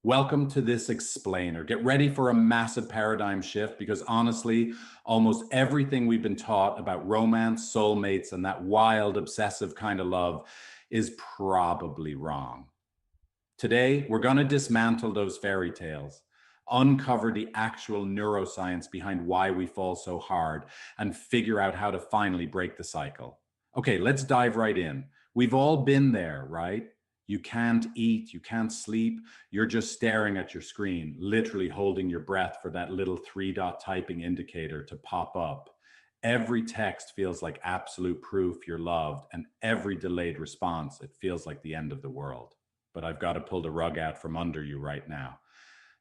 Welcome to this explainer. Get ready for a massive paradigm shift because honestly, almost everything we've been taught about romance, soulmates, and that wild, obsessive kind of love is probably wrong. Today, we're going to dismantle those fairy tales, uncover the actual neuroscience behind why we fall so hard, and figure out how to finally break the cycle. Okay, let's dive right in. We've all been there, right? You can't eat, you can't sleep, you're just staring at your screen, literally holding your breath for that little three-dot typing indicator to pop up. Every text feels like absolute proof you're loved, and every delayed response, it feels like the end of the world. But I've got to pull the rug out from under you right now.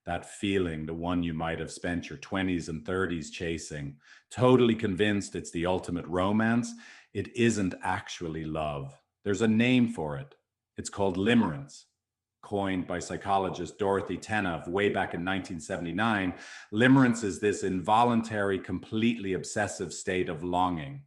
That feeling, the one you might have spent your 20s and 30s chasing, totally convinced it's the ultimate romance, it isn't actually love. There's a name for it. It's called limerence. Coined by psychologist Dorothy Tenev way back in 1979, limerence is this involuntary, completely obsessive state of longing.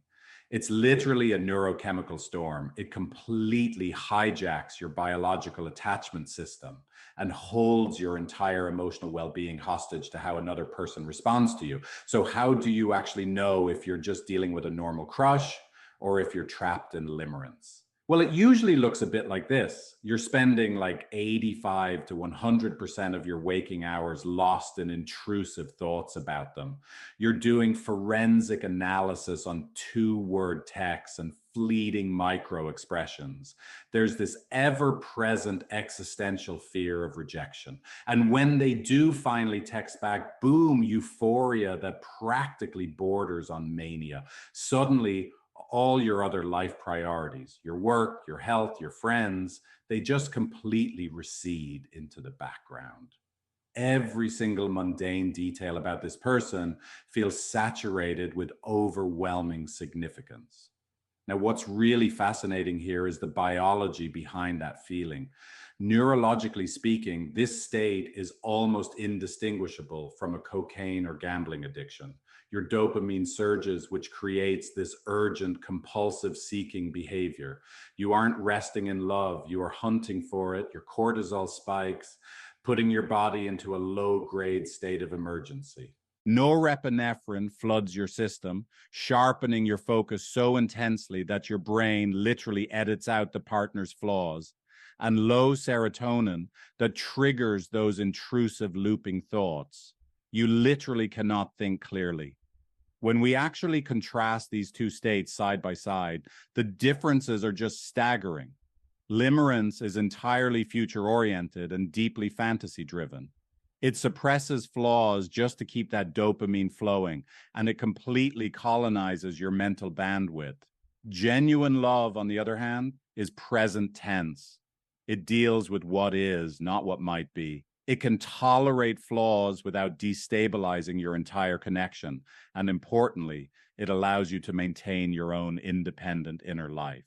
It's literally a neurochemical storm. It completely hijacks your biological attachment system and holds your entire emotional well-being hostage to how another person responds to you. So how do you actually know if you're just dealing with a normal crush or if you're trapped in limerence? Well, it usually looks a bit like this. You're spending like 85 to 100% of your waking hours lost in intrusive thoughts about them. You're doing forensic analysis on two-word texts and fleeting micro expressions. There's this ever-present existential fear of rejection. And when they do finally text back, boom, euphoria that practically borders on mania. Suddenly, all your other life priorities, your work, your health, your friends, they just completely recede into the background. Every single mundane detail about this person feels saturated with overwhelming significance. Now, what's really fascinating here is the biology behind that feeling. Neurologically speaking, this state is almost indistinguishable from a cocaine or gambling addiction. Your dopamine surges, which creates this urgent, compulsive seeking behavior. You aren't resting in love, you are hunting for it. Your cortisol spikes, putting your body into a low-grade state of emergency. Norepinephrine floods your system, sharpening your focus so intensely that your brain literally edits out the partner's flaws, and low serotonin that triggers those intrusive looping thoughts. You literally cannot think clearly. When we actually contrast these two states side by side, the differences are just staggering. Limerence is entirely future-oriented and deeply fantasy-driven. It suppresses flaws just to keep that dopamine flowing, and it completely colonizes your mental bandwidth. Genuine love, on the other hand, is present tense. It deals with what is, not what might be. It can tolerate flaws without destabilizing your entire connection. And importantly, it allows you to maintain your own independent inner life.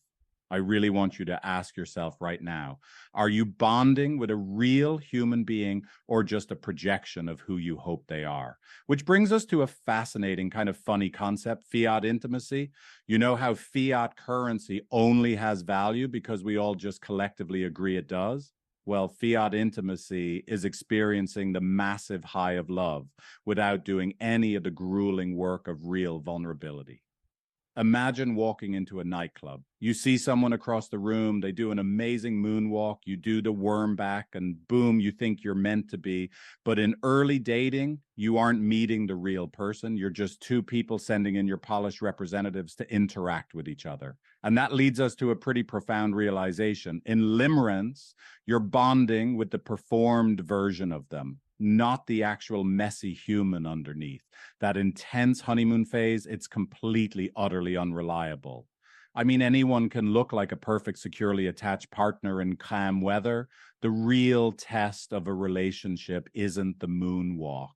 I really want you to ask yourself right now, are you bonding with a real human being or just a projection of who you hope they are? Which brings us to a fascinating kind of funny concept, fiat intimacy. You know how fiat currency only has value because we all just collectively agree it does? Well, fiat intimacy is experiencing the massive high of love without doing any of the grueling work of real vulnerability. Imagine walking into a nightclub. You see someone across the room, they do an amazing moonwalk, you do the worm back, and boom, you think you're meant to be. But in early dating, you aren't meeting the real person. You're just two people sending in your polished representatives to interact with each other. And that leads us to a pretty profound realization. In limerence, you're bonding with the performed version of them, not the actual messy human underneath. That intense honeymoon phase, it's completely, utterly unreliable. I mean, anyone can look like a perfect, securely attached partner in calm weather. The real test of a relationship isn't the moonwalk.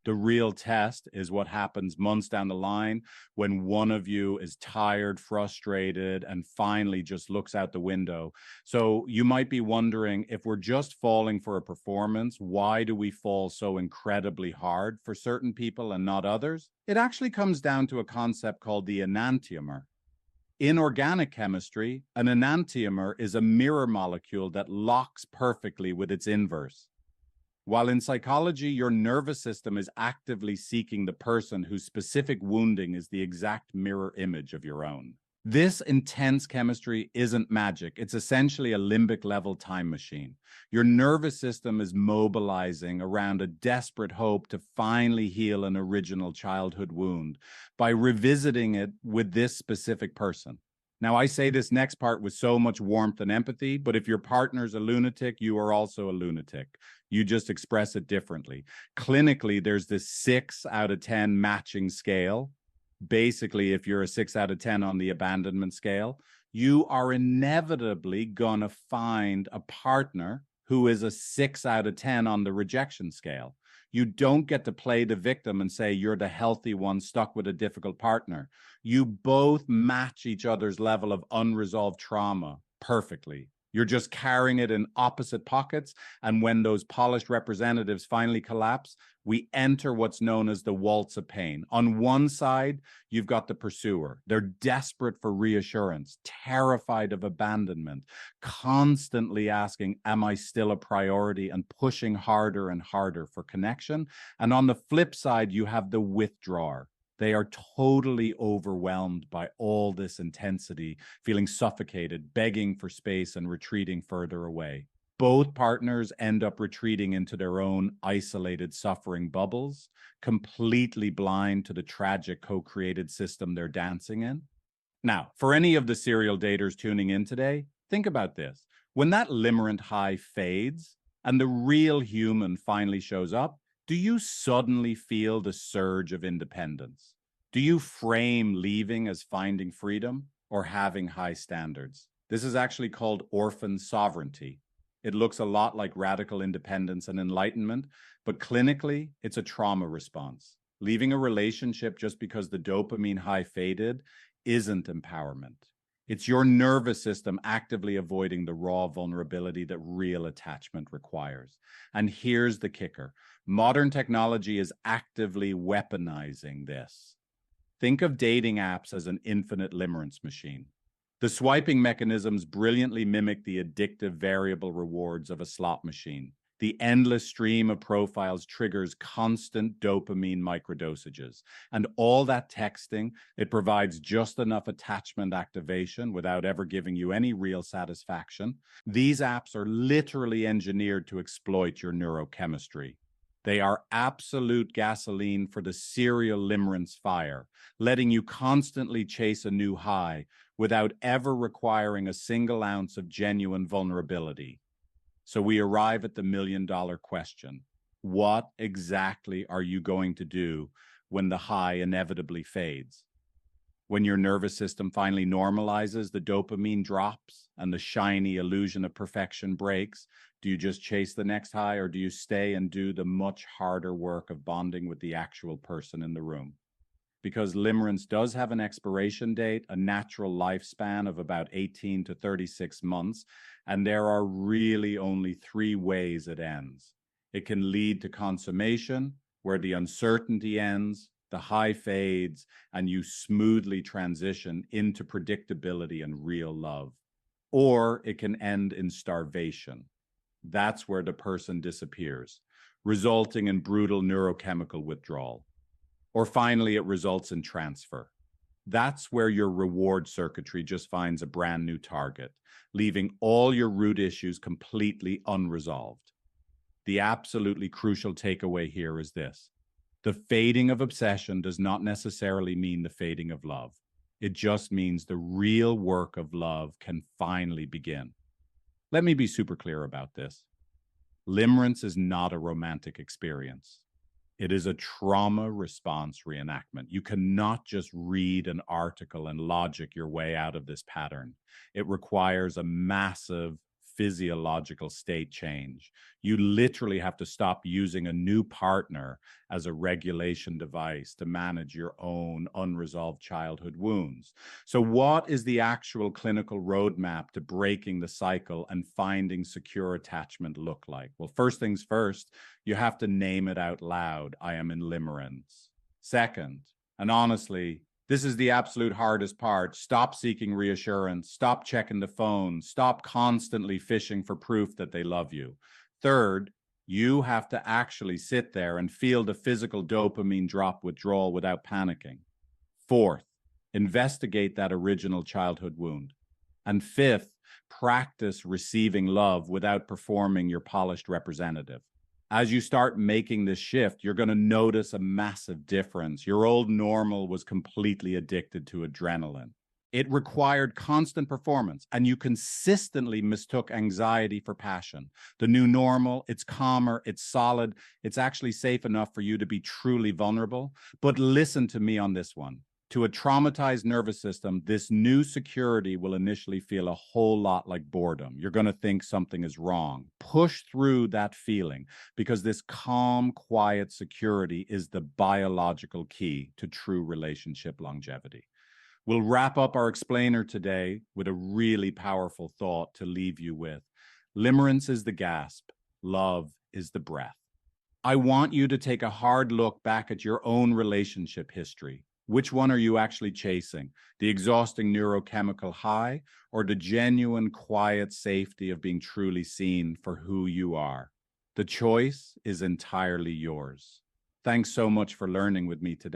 The real test is what happens months down the line when one of you is tired, frustrated, and finally just looks out the window. So you might be wondering, if we're just falling for a performance, why do we fall so incredibly hard for certain people and not others? It actually comes down to a concept called the enantiomer. In organic chemistry, an enantiomer is a mirror molecule that locks perfectly with its inverse. While in psychology, your nervous system is actively seeking the person whose specific wounding is the exact mirror image of your own. This intense chemistry isn't magic. It's essentially a limbic level time machine. Your nervous system is mobilizing around a desperate hope to finally heal an original childhood wound by revisiting it with this specific person. Now, I say this next part with so much warmth and empathy, but if your partner's a lunatic, you are also a lunatic. You just express it differently. Clinically, there's this 6 out of 10 matching scale. Basically, if you're a 6 out of 10 on the abandonment scale, you are inevitably going to find a partner who is a 6 out of 10 on the rejection scale. You don't get to play the victim and say you're the healthy one stuck with a difficult partner. You both match each other's level of unresolved trauma perfectly. You're just carrying it in opposite pockets. And when those polished representatives finally collapse, we enter what's known as the waltz of pain. On one side, you've got the pursuer. They're desperate for reassurance, terrified of abandonment, constantly asking, am I still a priority, and pushing harder and harder for connection. And on the flip side, you have the withdrawer. They are totally overwhelmed by all this intensity, feeling suffocated, begging for space and retreating further away. Both partners end up retreating into their own isolated suffering bubbles, completely blind to the tragic co-created system they're dancing in. Now, for any of the serial daters tuning in today, think about this. When that limerent high fades and the real human finally shows up, do you suddenly feel the surge of independence? Do you frame leaving as finding freedom or having high standards? This is actually called orphan sovereignty. It looks a lot like radical independence and enlightenment, but clinically, it's a trauma response. Leaving a relationship just because the dopamine high faded isn't empowerment. It's your nervous system actively avoiding the raw vulnerability that real attachment requires. And here's the kicker. Modern technology is actively weaponizing this. Think of dating apps as an infinite limerence machine. The swiping mechanisms brilliantly mimic the addictive variable rewards of a slot machine. The endless stream of profiles triggers constant dopamine microdosages. And all that texting, it provides just enough attachment activation without ever giving you any real satisfaction. These apps are literally engineered to exploit your neurochemistry. They are absolute gasoline for the serial limerence fire, letting you constantly chase a new high without ever requiring a single ounce of genuine vulnerability. So we arrive at the million-dollar question. What exactly are you going to do when the high inevitably fades? When your nervous system finally normalizes, the dopamine drops, and the shiny illusion of perfection breaks, do you just chase the next high, or do you stay and do the much harder work of bonding with the actual person in the room? Because limerence does have an expiration date, a natural lifespan of about 18 to 36 months, and there are really only 3 ways it ends. It can lead to consummation, where the uncertainty ends, the high fades, and you smoothly transition into predictability and real love. Or it can end in starvation. That's where the person disappears, resulting in brutal neurochemical withdrawal. Or finally, it results in transfer. That's where your reward circuitry just finds a brand new target, leaving all your root issues completely unresolved. The absolutely crucial takeaway here is this. The fading of obsession does not necessarily mean the fading of love. It just means the real work of love can finally begin. Let me be super clear about this. Limerence is not a romantic experience. It is a trauma response reenactment. You cannot just read an article and logic your way out of this pattern. It requires a massive physiological state change. You literally have to stop using a new partner as a regulation device to manage your own unresolved childhood wounds. So what is the actual clinical roadmap to breaking the cycle and finding secure attachment look like? Well, first things first, you have to name it out loud. I am in limerence. Second, and honestly, this is the absolute hardest part. Stop seeking reassurance. Stop checking the phone. Stop constantly fishing for proof that they love you. Third, You have to actually sit there and feel the physical dopamine drop withdrawal without panicking. Fourth, investigate that original childhood wound. And fifth, practice receiving love without performing your polished representative. As you start making this shift, you're going to notice a massive difference. Your old normal was completely addicted to adrenaline. It required constant performance, and you consistently mistook anxiety for passion. The new normal, it's calmer, it's solid, it's actually safe enough for you to be truly vulnerable. But listen to me on this one. To a traumatized nervous system, this new security will initially feel a whole lot like boredom. You're going to think something is wrong. Push through that feeling, because this calm, quiet security is the biological key to true relationship longevity. We'll wrap up our explainer today with a really powerful thought to leave you with. Limerence is the gasp. Love is the breath. I want you to take a hard look back at your own relationship history. Which one are you actually chasing? The exhausting neurochemical high, or the genuine, quiet safety of being truly seen for who you are? The choice is entirely yours. Thanks so much for learning with me today.